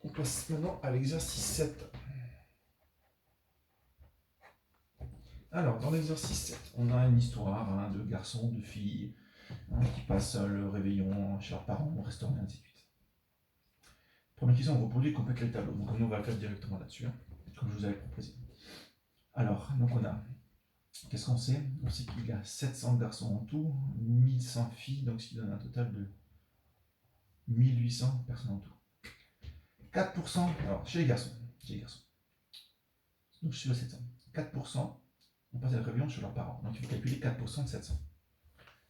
On passe maintenant à l'exercice 7. Alors, dans l'exercice 7, on a une histoire de garçons, de filles qui passent le réveillon chez leurs parents au restaurant, et ainsi de suite. Première question, on reproduit et complète les tableaux. Donc, nous, on va le faire directement là-dessus, comme je vous avais proposé. Alors, donc on a, qu'est-ce qu'on sait? On sait qu'il y a 700 garçons en tout, 1100 filles, donc ce qui donne un total de 1800 personnes en tout. 4%, alors chez les garçons, donc je suis à 700. 4%, on passe le réveillon chez leurs parents. Donc il faut calculer 4% de 700.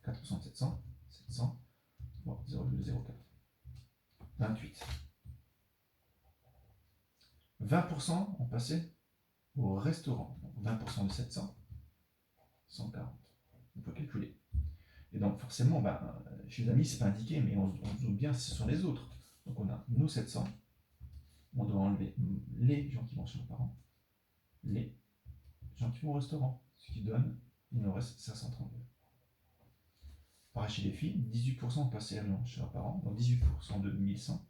4% de 700, 700, bon, 0,04. 28. 20% ont passé au restaurant. Donc 20% de 700, 140. On peut calculer. Et donc forcément, chez les amis, c'est pas indiqué, mais on se doute bien ce sont les autres. Donc on a nous 700, on doit enlever les gens qui vont chez leurs parents, les gens qui vont au restaurant, ce qui donne, il nous reste 532. Pareil chez les filles, 18% ont passé chez leurs parents, donc 18% de 1100,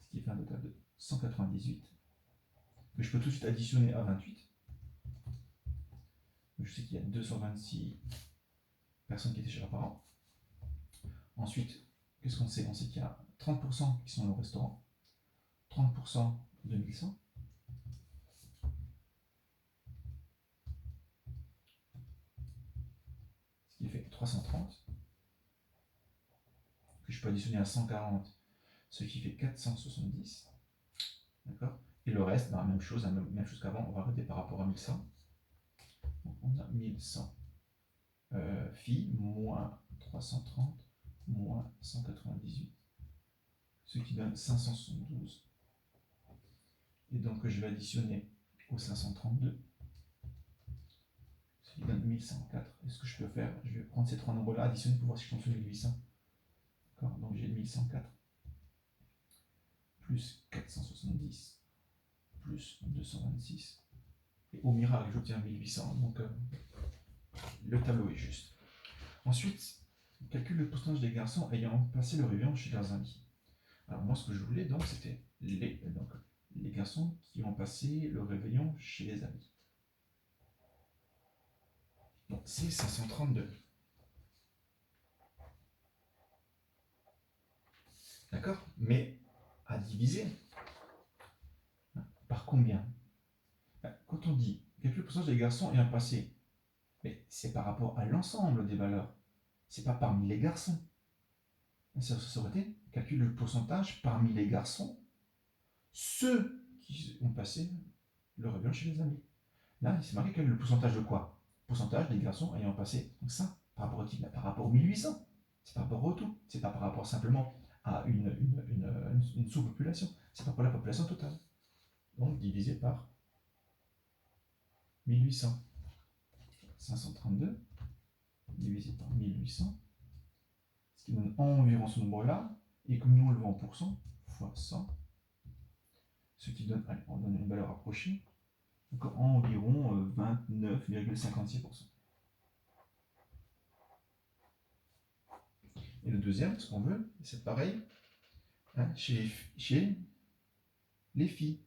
ce qui fait un total de 198, que je peux tout de suite additionner à 28. Donc je sais qu'il y a 226 personnes qui étaient chez leurs parents. Ensuite, qu'est-ce qu'on sait? On sait qu'il y a 30% qui sont au restaurant, 30% de 1100, ce qui fait 330, que je peux additionner à 140, ce qui fait 470. D'accord? Et le reste, même chose qu'avant, on va regarder par rapport à 1100. Donc on a 1100 filles, moins 330, moins 198, ce qui donne 572. Et donc je vais additionner au 532, ce qui donne 1104. Et ce que je peux faire, je vais prendre ces trois nombres-là, additionner pour voir si je tombe sur 1800. D'accord? Donc j'ai 1104 plus 470 plus 226. Et au miracle, j'obtiens 1800. Donc le tableau est juste. Ensuite, calcule le pourcentage des garçons ayant passé le réveillon chez leurs amis. Alors moi, ce que je voulais, donc, c'était les garçons qui ont passé le réveillon chez les amis. Donc c'est 532. D'accord? Mais à diviser par combien? Quand on dit calcule le pourcentage des garçons ayant passé, mais c'est par rapport à l'ensemble des valeurs. C'est pas parmi les garçons. Ça aurait été calcule le pourcentage parmi les garçons, ceux qui ont passé le réveillon chez les amis. Là, c'est marqué quel est le pourcentage de quoi? Pourcentage des garçons ayant passé. Donc ça, par rapport à qui? Par rapport aux 1800. C'est par rapport au tout. C'est pas par rapport simplement à une sous-population. C'est par rapport à la population totale. Donc divisé par 1800. 532 divisé par 1800. Ce qui donne environ ce nombre-là. Et comme nous on le voit en pourcent, fois 100. Ce qui donne, allez, on donne une valeur approchée. Donc environ 29,56%. Et le deuxième, ce qu'on veut, c'est pareil chez les filles.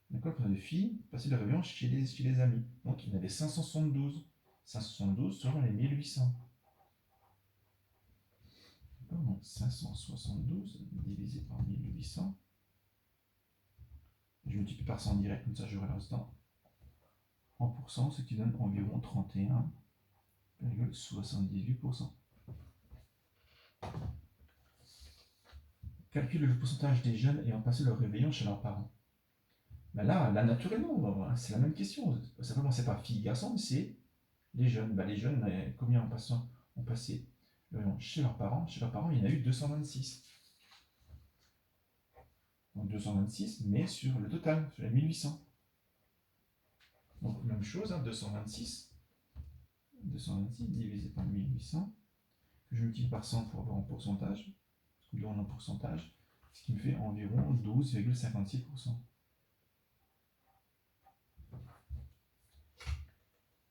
D'accord? Quand on a des filles, passer le réveillon chez les amis. Donc il y en avait 572. 572 sur les 1800. D'accord? Donc 572 divisé par 1800. Je multiplie par 100 direct, comme ça j'aurai le restant en pourcent, ce qui donne environ 31,78%. Calcule le pourcentage des jeunes ayant passé leur réveillon chez leurs parents. Là, naturellement, c'est la même question. Simplement, c'est pas fille, garçon, mais c'est les jeunes. Les jeunes, combien ont passé le réveillon chez leurs parents? Chez leurs parents, il y en a eu 226. Donc 226, mais sur le total, sur les 1800. Donc même chose, 226 divisé par 1800, que je multiplie par 100 pour avoir un pourcentage, parce que là on a un pourcentage, ce qui me fait environ 12,56%.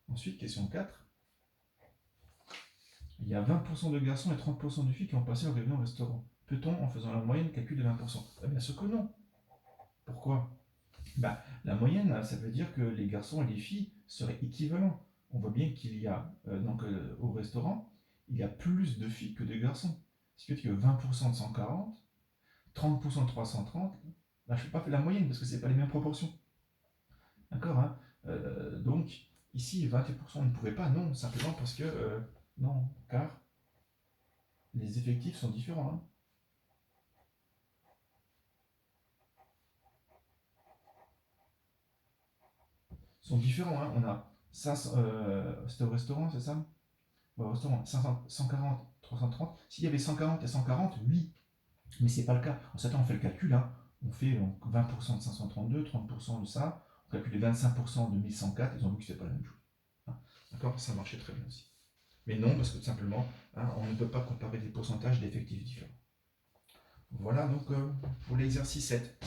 Ensuite, question 4. Il y a 20% de garçons et 30% de filles qui ont passé leur réunion au restaurant. Peut-on, en faisant la moyenne, calculer 20%? Bien sûr que non. Pourquoi? La moyenne, ça veut dire que les garçons et les filles seraient équivalents. On voit bien qu'il y a, au restaurant, il y a plus de filles que de garçons. Ce qui veut dire que 20% de 140, 30% de 330, je ne fais pas la moyenne parce que ce n'est pas les mêmes proportions. D'accord, hein? Donc, ici, 20% on ne pouvait pas, non, simplement parce que, non, car les effectifs sont différents. Hein. Sont différents, hein. On a ça, c'était au restaurant, c'est ça? Au restaurant, 500, 140, 330. S'il y avait 140 et 140, oui, mais c'est pas le cas. En ce temps, on fait le calcul, hein. On fait 20% de 532, 30% de ça, on calcule les 25% de 1104, ils ont vu que c'était pas la même chose. Hein. D'accord? Ça marchait très bien aussi. Mais non, parce que tout simplement, hein, on ne peut pas comparer des pourcentages d'effectifs différents. Voilà donc pour l'exercice 7.